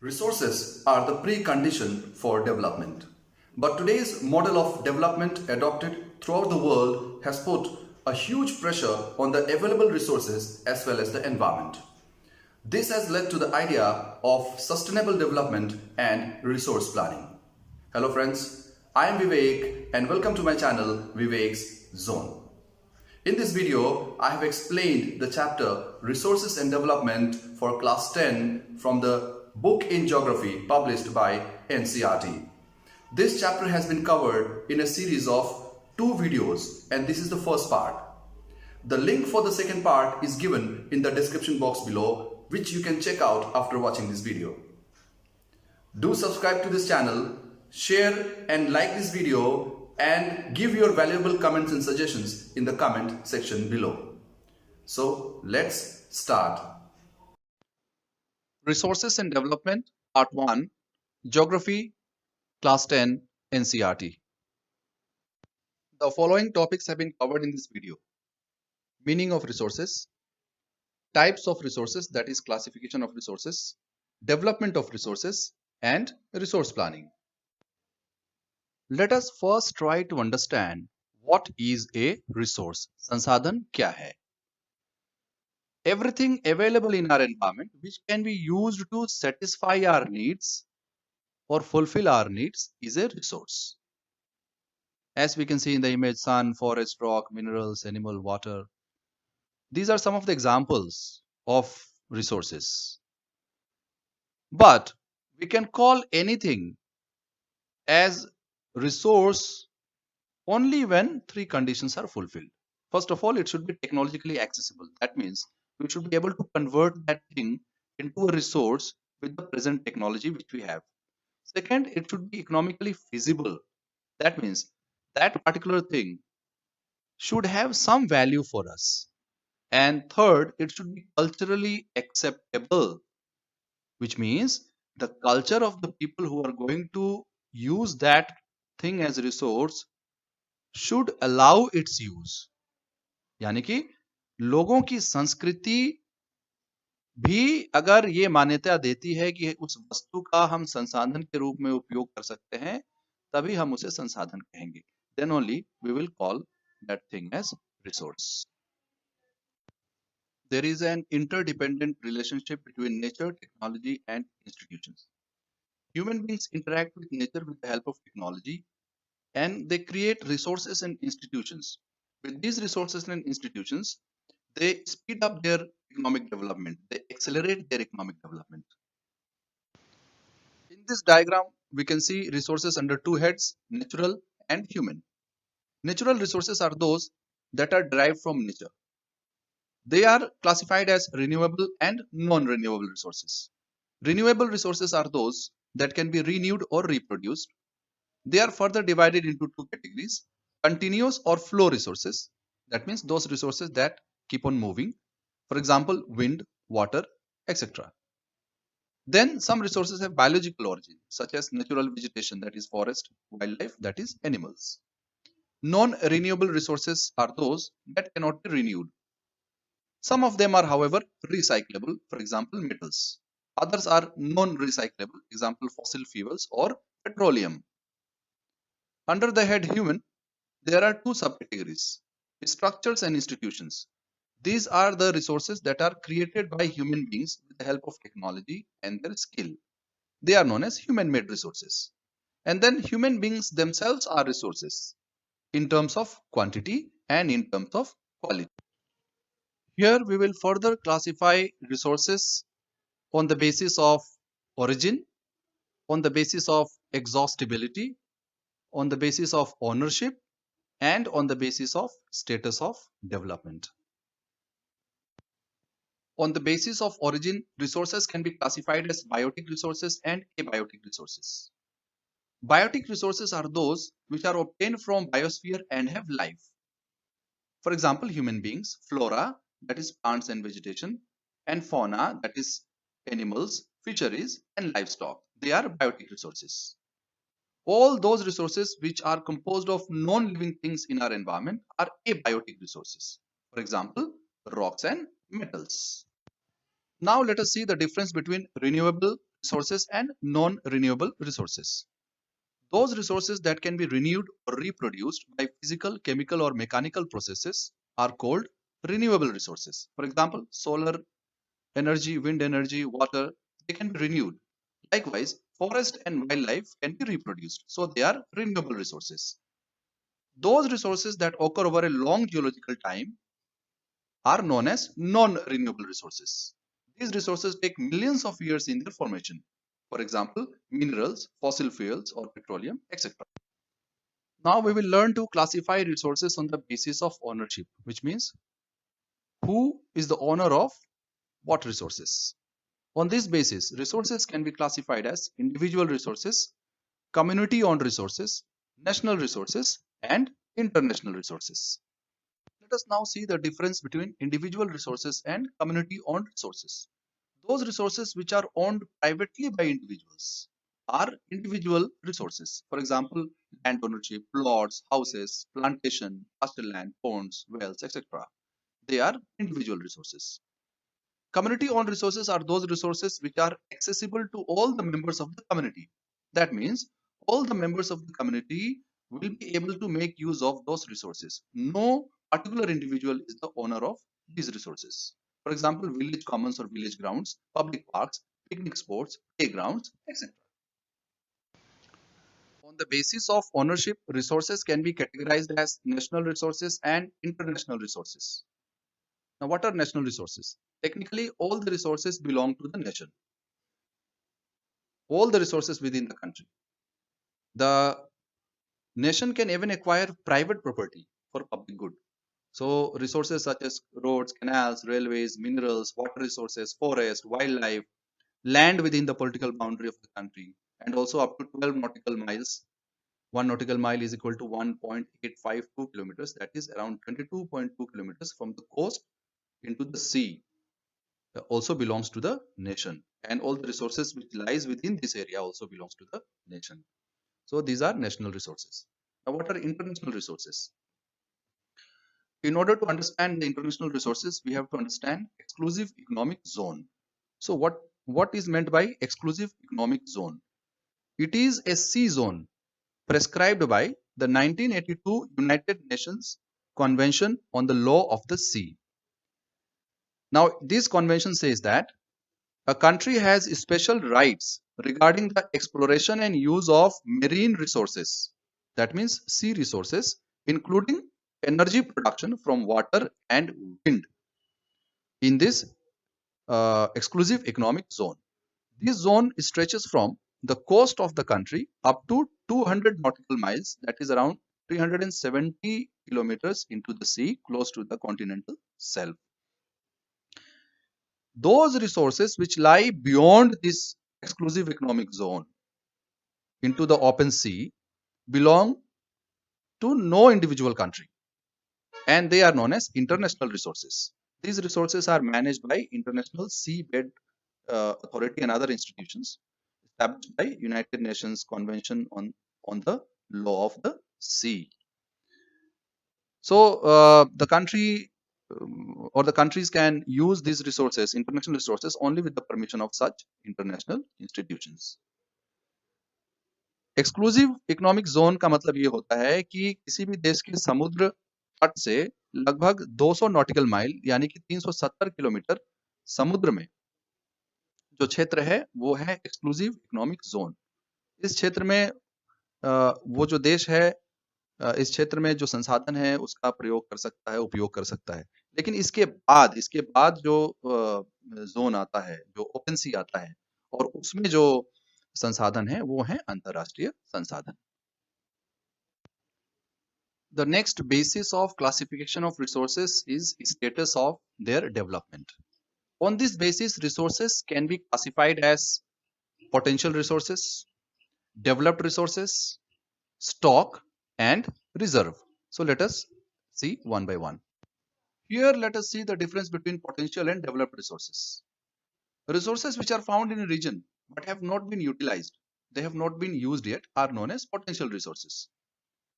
Resources are the precondition for development. But today's model of development adopted throughout the world has put a huge pressure on the available resources as well as the environment. This has led to the idea of sustainable development and resource planning. Hello friends, I am Vivek and welcome to my channel Vivek's Zone. In this video, I have explained the chapter Resources and Development for Class 10 from the book in Geography published by NCERT. This chapter has been covered in a series of 2 videos and this is the first part. The link for the second part is given in the description box below, which you can check out after watching this video. Do subscribe to this channel, share and like this video and give your valuable comments and suggestions in the comment section below. So let's start. Resources and Development Part 1 Geography Class 10 NCERT. The following topics have been covered in this video: meaning of resources, types of resources, that is classification of resources, development of resources and resource planning. Let us first try to understand what is a resource. संसाधन क्या है? Everything available in our environment which can be used to satisfy our needs or fulfill our needs is a resource. As we can see in the image, sun, forest, rock, minerals, animal, water. These are some of the examples of resources. But we can call anything as resource only when 3 conditions are fulfilled. First of all, it should be technologically accessible. That means we should be able to convert that thing into a resource with the present technology which we have. Second, it should be economically feasible. That means that particular thing should have some value for us. And third, it should be culturally acceptable, which means the culture of the people who are going to use that thing as a resource should allow its use. यानी कि लोगों की संस्कृति भी अगर ये मान्यता देती है कि उस वस्तु का हम संसाधन के रूप में उपयोग कर सकते हैं, तभी हम उसे संसाधन कहेंगे. Then only we will call that thing as resource. There is an interdependent relationship between nature, technology and institutions. Human beings interact with nature with the help of technology and they create resources and institutions. With these resources and institutions, they speed up their economic development. They accelerate their economic development. In this diagram, we can see resources under 2 heads, natural and human. Natural resources are those that are derived from nature. They are classified as renewable and non-renewable resources. Renewable resources are those that can be renewed or reproduced. They are further divided into 2 categories: continuous or flow resources. That means those resources that keep on moving. For example, wind, water, etc. Then some resources have biological origin, such as natural vegetation, that is forest, wildlife, that is animals. Non-renewable resources are those that cannot be renewed. Some of them are, however, recyclable, for example, metals. Others are non-recyclable, example, fossil fuels or petroleum. Under the head human, there are 2 subcategories: structures and institutions. These are the resources that are created by human beings with the help of technology and their skill. They are known as human-made resources. And then human beings themselves are resources in terms of quantity and in terms of quality. Here we will further classify resources on the basis of origin, on the basis of exhaustibility, on the basis of ownership, and on the basis of status of development. On the basis of origin, resources can be classified as biotic resources and abiotic resources. Biotic resources are those which are obtained from biosphere and have life. For example, human beings, flora, that is plants and vegetation, and fauna, that is animals, fisheries, and livestock. They are biotic resources. All those resources which are composed of non-living things in our environment are abiotic resources. For example, rocks and metals. Now let us see the difference between renewable resources and non-renewable resources. Those resources that can be renewed or reproduced by physical, chemical, or mechanical processes are called renewable resources. For example, solar energy, wind energy, water, they can be renewed. Likewise, forest and wildlife can be reproduced. So they are renewable resources. Those resources that occur over a long geological time are known as non-renewable resources. These resources take millions of years in their formation. For example, minerals, fossil fuels, or petroleum, etc. Now we will learn to classify resources on the basis of ownership, which means who is the owner of what resources. On this basis, resources can be classified as individual resources, community-owned resources, national resources, and international resources. Let us now see the difference between individual resources and community-owned resources. Those resources which are owned privately by individuals are individual resources. For example, land ownership, plots, houses, plantation, pasture land, ponds, wells, etc. They are individual resources. Community-owned resources are those resources which are accessible to all the members of the community. That means all the members of the community will be able to make use of those resources. No particular individual is the owner of these resources. For example, village commons or village grounds, public parks, picnic spots, playgrounds, etc. On the basis of ownership, resources can be categorized as national resources and international resources. Now, what are national resources? Technically, all the resources belong to the nation. All the resources within the country. The nation can even acquire private property for public good. So resources such as roads, canals, railways, minerals, water resources, forest, wildlife, land within the political boundary of the country, and also up to 12 nautical miles. 1 nautical mile is equal to 1.852 kilometers. That is around 22.2 kilometers from the coast into the sea. Also belongs to the nation, and all the resources which lies within this area also belongs to the nation. So these are national resources. Now, what are international resources? In order to understand the international resources, we have to understand exclusive economic zone. So what is meant by exclusive economic zone? It is a sea zone prescribed by the 1982 United Nations Convention on the Law of the Sea. Now, this convention says that a country has special rights regarding the exploration and use of marine resources. That means sea resources, including energy production from water and wind in this exclusive economic zone. This zone stretches from the coast of the country up to 200 nautical miles, that is around 370 kilometers into the sea close to the continental shelf. Those resources which lie beyond this exclusive economic zone into the open sea belong to no individual country, and they are known as international resources. These resources are managed by International Seabed Authority and other institutions established by United Nations Convention on the Law of the Sea. So the country or the countries can use these resources, international resources, only with the permission of such international institutions. Exclusive economic zone का मतलब ये होता है कि किसी भी देश के समुद्र तट से लगभग 200 नॉटिकल माइल यानी कि 370 किलोमीटर समुद्र में जो क्षेत्र है वो है एक्सक्लूसिव इकोनॉमिक जोन। इस क्षेत्र में वो जो देश है इस क्षेत्र में जो संसाधन है उसका प्रयोग कर सकता है, उपयोग कर सकता है। लेकिन इसके बाद जो जोन आता है, जो ओपन सी आता है और उसमें जो संसाधन है वो है अंतरराष्ट्रीय संसाधन। The next basis of classification of resources is status of their development. On this basis, resources can be classified as potential resources, developed resources, stock, and reserve. So let us see one by one. Here, let us see the difference between potential and developed resources. Resources which are found in a region but have not been utilized, they have not been used yet, are known as potential resources.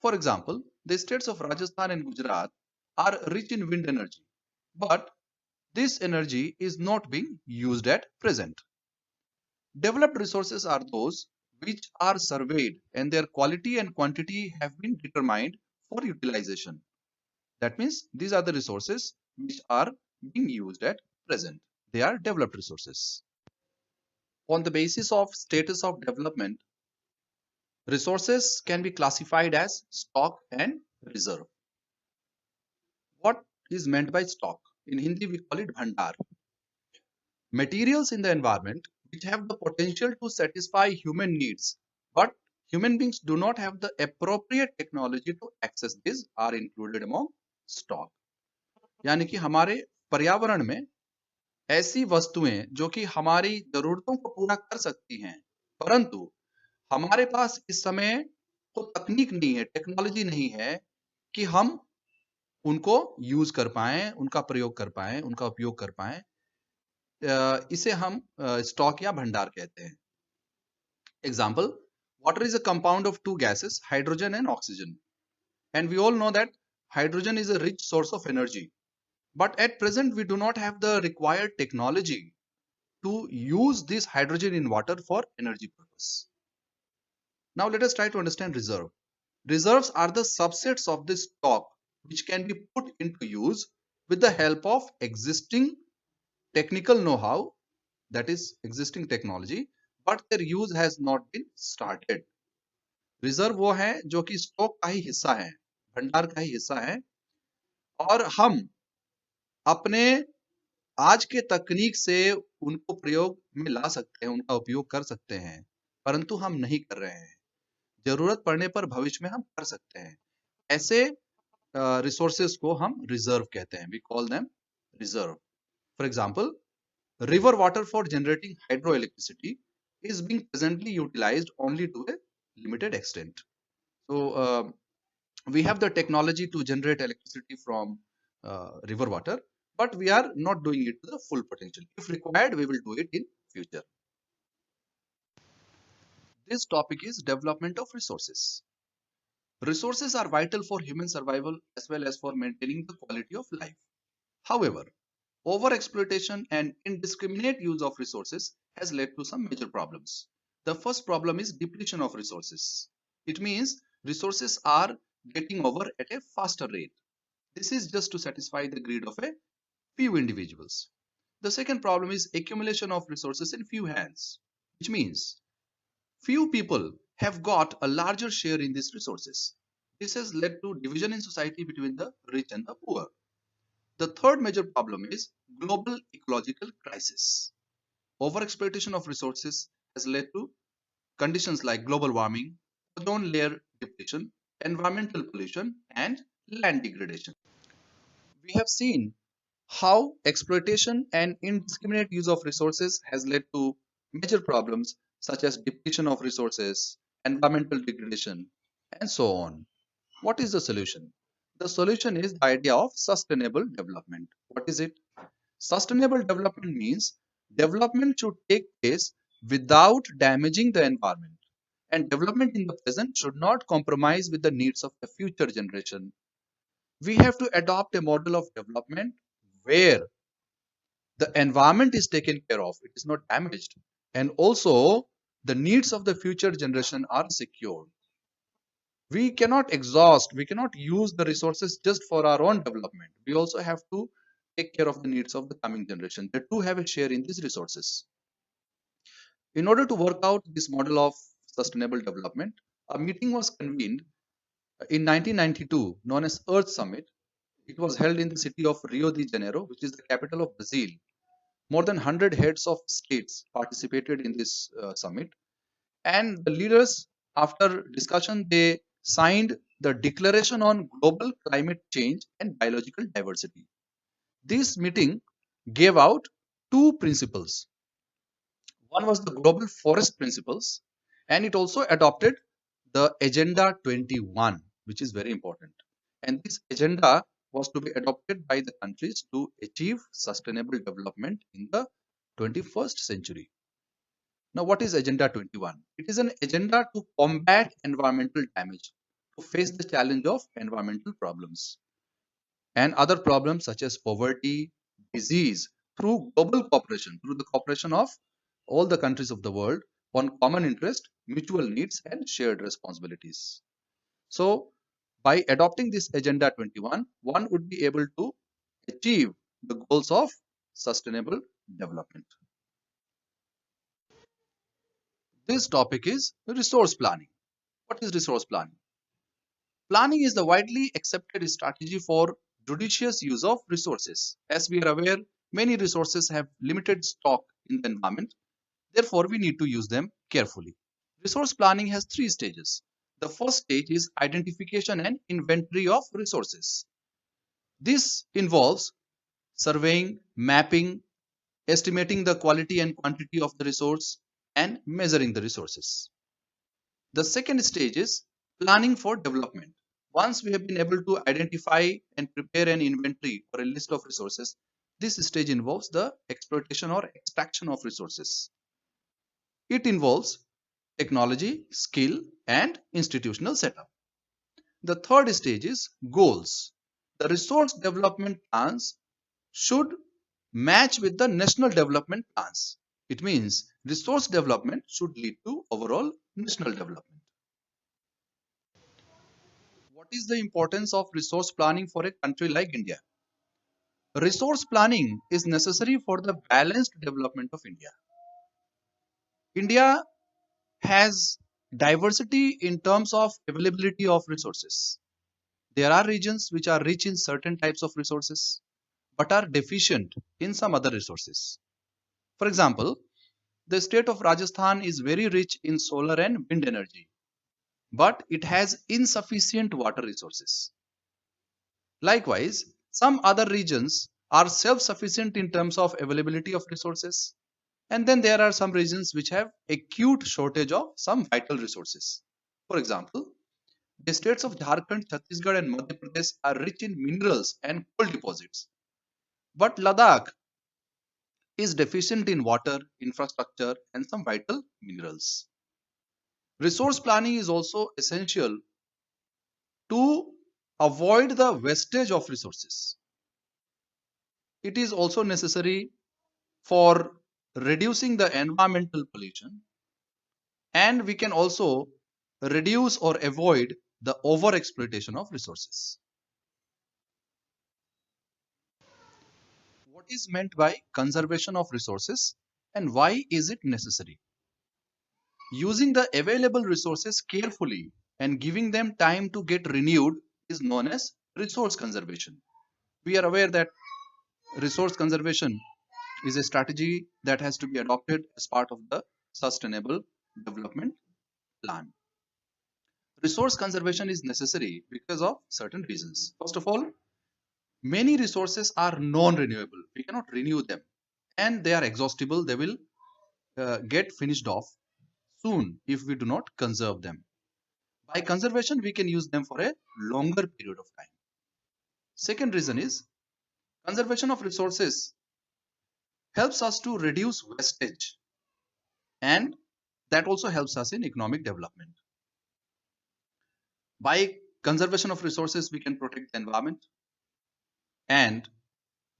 For example, the states of Rajasthan and Gujarat are rich in wind energy, but this energy is not being used at present. Developed resources are those which are surveyed and their quality and quantity have been determined for utilization. That means these are the resources which are being used at present. They are developed resources. On the basis of status of development, resources can be classified as stock and reserve. What is meant by stock? In Hindi, we call it bhandar. Materials in the environment which have the potential to satisfy human needs, but human beings do not have the appropriate technology to access this are included among stock. यानी कि हमारे पर्यावरण में ऐसी वस्तुएं जो कि हमारी जरूरतों को पूरा कर सकती हैं, परंतु हमारे पास इस समय को तकनीक नहीं है, टेक्नोलॉजी नहीं है कि हम उनको यूज कर पाएं, उनका प्रयोग कर पाएं, उनका उपयोग कर पाएं। इसे हम स्टॉक या भंडार कहते हैं। Example, water is a compound of two gases, hydrogen and oxygen, and we all know that hydrogen is a rich source of energy, but at present we do not have the required technology to use this hydrogen in water for energy purpose. Now let us try to understand reserve. Reserves are the subsets of the stock which can be put into use with the help of existing technical know-how, that is existing technology, but their use has not been started. Reserve वो है जो कि stock का ही हिस्सा है, भंडार का ही हिस्सा है, और हम अपने आज के तकनीक से उनको प्रयोग में ला सकते हैं, उनका उपयोग कर सकते हैं, परंतु हम नहीं कर रहे हैं। जरूरत पड़ने पर भविष्य में हम कर सकते हैं। ऐसे रिसोर्सेस को हम रिजर्व कहते हैं। We call them reserve. For example, river water for generating hydroelectricity is being presently utilized only to a limited extent. So we have the technology to generate electricity from river water, but we are not doing it to the full potential. If required, we will do it in future. This topic is development of resources. Resources are vital for human survival as well as for maintaining the quality of life. However, overexploitation and indiscriminate use of resources has led to some major problems. The first problem is depletion of resources. It means resources are getting over at a faster rate. This is just to satisfy the greed of a few individuals. The second problem is accumulation of resources in few hands, which means few people have got a larger share in these resources. This has led to division in society between the rich and the poor. The third major problem is global ecological crisis. Overexploitation of resources has led to conditions like global warming, ozone layer depletion, environmental pollution, and land degradation. We have seen how exploitation and indiscriminate use of resources has led to major problems such as depletion of resources, environmental degradation, and so on. What is the solution? The solution is the idea of sustainable development. What is it? Sustainable development means development should take place without damaging the environment. And development in the present should not compromise with the needs of the future generation. We have to adopt a model of development where the environment is taken care of, it is not damaged, and also the needs of the future generation are secured. We cannot exhaust, we cannot use the resources just for our own development. We also have to take care of the needs of the coming generation. They too have a share in these resources. In order to work out this model of sustainable development, a meeting was convened in 1992 known as Earth Summit. It was held in the city of Rio de Janeiro, which is the capital of Brazil. More than 100 heads of states participated in this summit, and the leaders, after discussion, they signed the Declaration on Global Climate Change and Biological Diversity. This meeting gave out two principles. One was the Global Forest Principles, and it also adopted the Agenda 21, which is very important. And this agenda was to be adopted by the countries to achieve sustainable development in the 21st century. Now, what is Agenda 21? It is an agenda to combat environmental damage, to face the challenge of environmental problems and other problems such as poverty, disease through global cooperation, through the cooperation of all the countries of the world on common interest, mutual needs, and shared responsibilities. So, by adopting this Agenda 21, one would be able to achieve the goals of sustainable development. This topic is resource planning. What is resource planning? Planning is the widely accepted strategy for judicious use of resources. As we are aware, many resources have limited stock in the environment. Therefore, we need to use them carefully. Resource planning has three stages. The first stage is identification and inventory of resources. This involves surveying, mapping, estimating the quality and quantity of the resource, and measuring the resources. The second stage is planning for development. Once we have been able to identify and prepare an inventory or a list of resources, this stage involves the exploitation or extraction of resources. It involves technology, skill, and institutional setup. The third stage is goals. The resource development plans should match with the national development plans. It means resource development should lead to overall national development. What is the importance of resource planning for a country like India? Resource planning is necessary for the balanced development of India. India has diversity in terms of availability of resources. There are regions which are rich in certain types of resources but are deficient in some other resources. For example, the state of Rajasthan is very rich in solar and wind energy, but it has insufficient water resources. Likewise, some other regions are self-sufficient in terms of availability of resources, and then there are some regions which have acute shortage of some vital resources. For example, the states of Jharkhand, Chhattisgarh, and Madhya Pradesh are rich in minerals and coal deposits, but Ladakh is deficient in water, infrastructure, and some vital minerals. Resource planning is also essential to avoid the wastage of resources. It is also necessary for reducing the environmental pollution, and we can also reduce or avoid the over exploitation of resources. What is meant by conservation of resources and why is it necessary? Using the available resources carefully and giving them time to get renewed is known as resource conservation. We are aware that resource conservation is a strategy that has to be adopted as part of the sustainable development plan. Resource conservation is necessary because of certain reasons. First of all, many resources are non-renewable. We cannot renew them and they are exhaustible. They will get finished off soon if we do not conserve them. By conservation, we can use them for a longer period of time. Second reason is conservation of resources helps us to reduce wastage, and that also helps us in economic development. By conservation of resources, we can protect the environment, and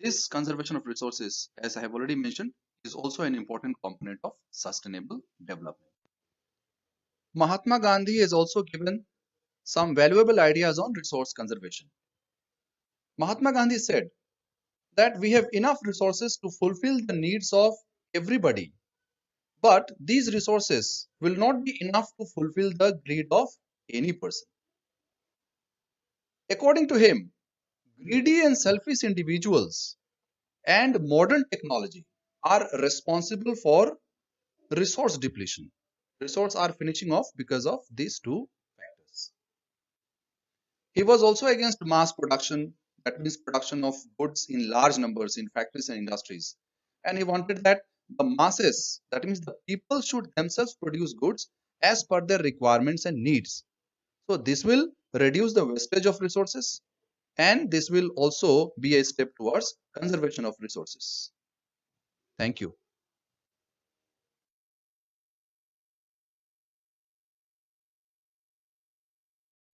this conservation of resources, as I have already mentioned, is also an important component of sustainable development. Mahatma Gandhi has also given some valuable ideas on resource conservation. Mahatma Gandhi said that we have enough resources to fulfill the needs of everybody, but these resources will not be enough to fulfill the greed of any person. According to him, greedy and selfish individuals and modern technology are responsible for resource depletion. Resources are finishing off because of these two factors. He was also against mass production, that means production of goods in large numbers in factories and industries. And he wanted that the masses, that means the people, should themselves produce goods as per their requirements and needs. So this will reduce the wastage of resources, and this will also be a step towards conservation of resources. Thank you.